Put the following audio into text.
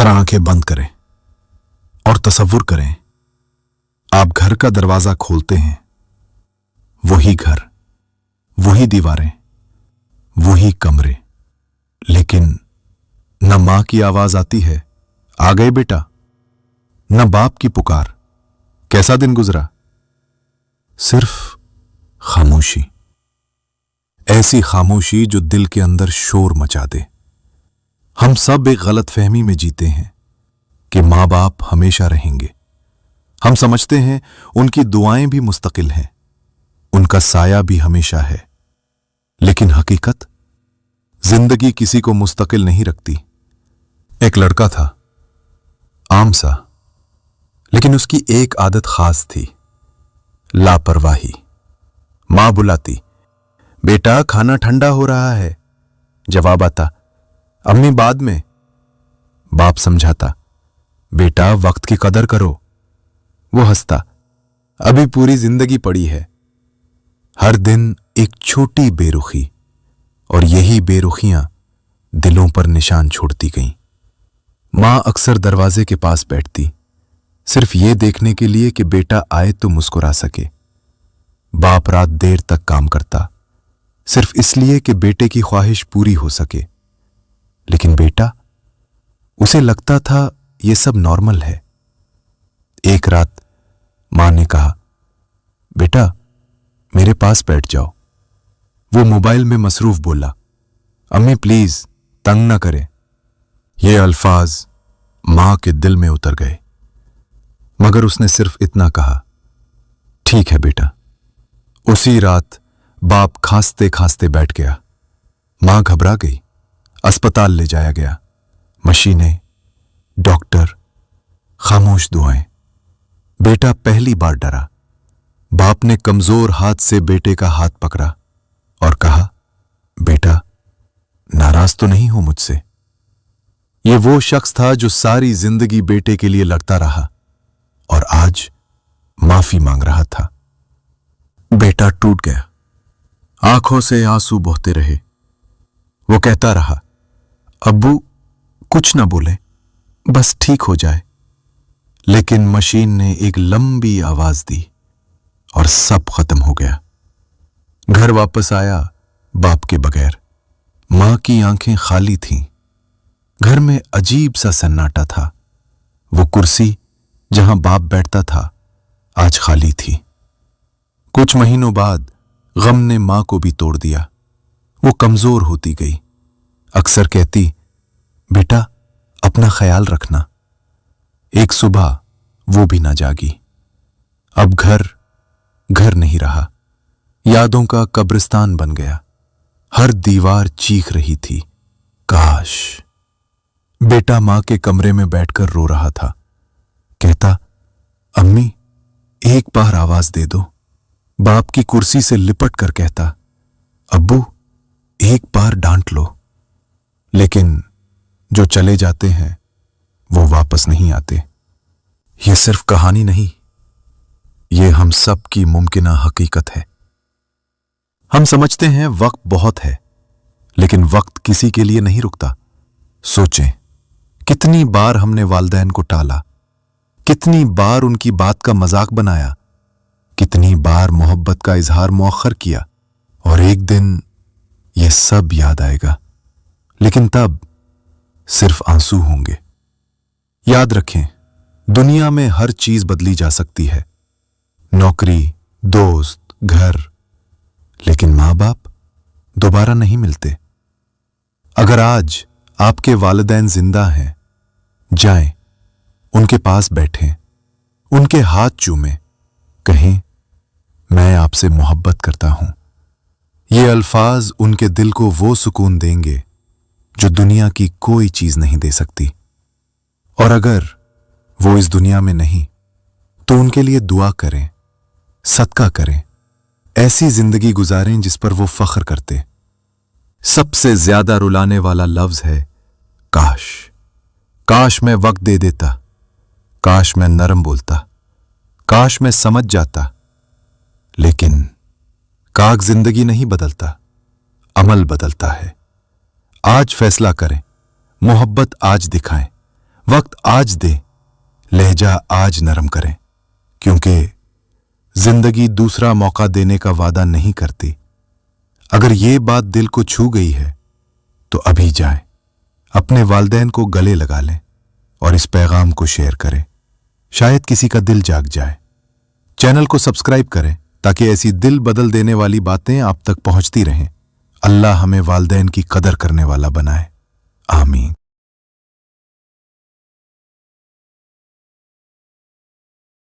जरा आंखें बंद करें और तसव्वुर करें, आप घर का दरवाजा खोलते हैं, वही घर, वही दीवारें, वही कमरे, लेकिन न मां की आवाज आती है, आ गए बेटा, न बाप की पुकार, कैसा दिन गुजरा, सिर्फ खामोशी। ऐसी खामोशी जो दिल के अंदर शोर मचा दे। हम सब एक गलत फहमी में जीते हैं कि मां बाप हमेशा रहेंगे। हम समझते हैं उनकी दुआएं भी मुस्तकिल हैं, उनका साया भी हमेशा है, लेकिन हकीकत, जिंदगी किसी को मुस्तकिल नहीं रखती। एक लड़का था, आम सा, लेकिन उसकी एक आदत खास थी, लापरवाही। मां बुलाती, बेटा खाना ठंडा हो रहा है, जवाब आता, अम्मी बाद में। बाप समझाता, बेटा वक्त की कदर करो। वो हंसता, अभी पूरी जिंदगी पड़ी है। हर दिन एक छोटी बेरुखी, और यही बेरुखियां दिलों पर निशान छोड़ती गईं। मां अक्सर दरवाजे के पास बैठती, सिर्फ ये देखने के लिए कि बेटा आए तो मुस्कुरा सके। बाप रात देर तक काम करता, सिर्फ इसलिए कि बेटे की ख्वाहिश पूरी हो सके। लेकिन बेटा, उसे लगता था ये सब नॉर्मल है। एक रात मां ने कहा, बेटा मेरे पास बैठ जाओ। वो मोबाइल में मसरूफ बोला, अम्मी प्लीज तंग ना करें। ये अल्फाज मां के दिल में उतर गए, मगर उसने सिर्फ इतना कहा, ठीक है बेटा। उसी रात बाप खांसते खांसते बैठ गया। मां घबरा गई, अस्पताल ले जाया गया। मशीनें, डॉक्टर, खामोश दुआएं। बेटा पहली बार डरा। बाप ने कमजोर हाथ से बेटे का हाथ पकड़ा और कहा, बेटा नाराज तो नहीं हो मुझसे। ये वो शख्स था जो सारी जिंदगी बेटे के लिए लड़ता रहा और आज माफी मांग रहा था। बेटा टूट गया, आंखों से आंसू बहते रहे। वो कहता रहा, अब्बू कुछ ना बोले, बस ठीक हो जाए। लेकिन मशीन ने एक लंबी आवाज दी और सब खत्म हो गया। घर वापस आया बाप के बगैर। मां की आंखें खाली थीं। घर में अजीब सा सन्नाटा था। वो कुर्सी जहां बाप बैठता था आज खाली थी। कुछ महीनों बाद गम ने मां को भी तोड़ दिया। वो कमजोर होती गई। अक्सर कहती, बेटा अपना ख्याल रखना। एक सुबह वो भी ना जागी। अब घर घर नहीं रहा, यादों का कब्रिस्तान बन गया। हर दीवार चीख रही थी, काश। बेटा मां के कमरे में बैठकर रो रहा था। कहता, अम्मी एक बार आवाज दे दो। बाप की कुर्सी से लिपट कर कहता, अब्बू एक बार डांट लो। लेकिन जो चले जाते हैं वो वापस नहीं आते। ये सिर्फ कहानी नहीं, ये हम सब की मुमकिना हकीकत है। हम समझते हैं वक्त बहुत है, लेकिन वक्त किसी के लिए नहीं रुकता। सोचें, कितनी बार हमने वालिदैन को टाला, कितनी बार उनकी बात का मजाक बनाया, कितनी बार मोहब्बत का इजहार मौखर किया। और एक दिन यह सब याद आएगा, लेकिन तब सिर्फ आंसू होंगे। याद रखें, दुनिया में हर चीज बदली जा सकती है, नौकरी, दोस्त, घर, लेकिन मां बाप दोबारा नहीं मिलते। अगर आज आपके वालिदैन जिंदा हैं, जाएं, उनके पास बैठें, उनके हाथ चूमें, कहें, मैं आपसे मोहब्बत करता हूं। ये अल्फाज उनके दिल को वो सुकून देंगे जो दुनिया की कोई चीज नहीं दे सकती। और अगर वो इस दुनिया में नहीं, तो उनके लिए दुआ करें, सदका करें, ऐसी जिंदगी गुजारें जिस पर वो फख्र करते। सबसे ज्यादा रुलाने वाला लफ्ज है काश। काश मैं वक्त दे देता, काश मैं नरम बोलता, काश मैं समझ जाता। लेकिन काग जिंदगी नहीं बदलता, अमल बदलता है। आज फैसला करें, मोहब्बत आज दिखाएं। वक्त आज दे, लहजा आज नरम करें, क्योंकि जिंदगी दूसरा मौका देने का वादा नहीं करती। अगर ये बात दिल को छू गई है तो अभी जाएं, अपने वालिदैन को गले लगा लें और इस पैगाम को शेयर करें, शायद किसी का दिल जाग जाए। चैनल को सब्सक्राइब करें ताकि ऐसी दिल बदल देने वाली बातें आप तक पहुंचती रहें। अल्लाह हमें वालिदैन की कदर करने वाला बनाए। आमीन।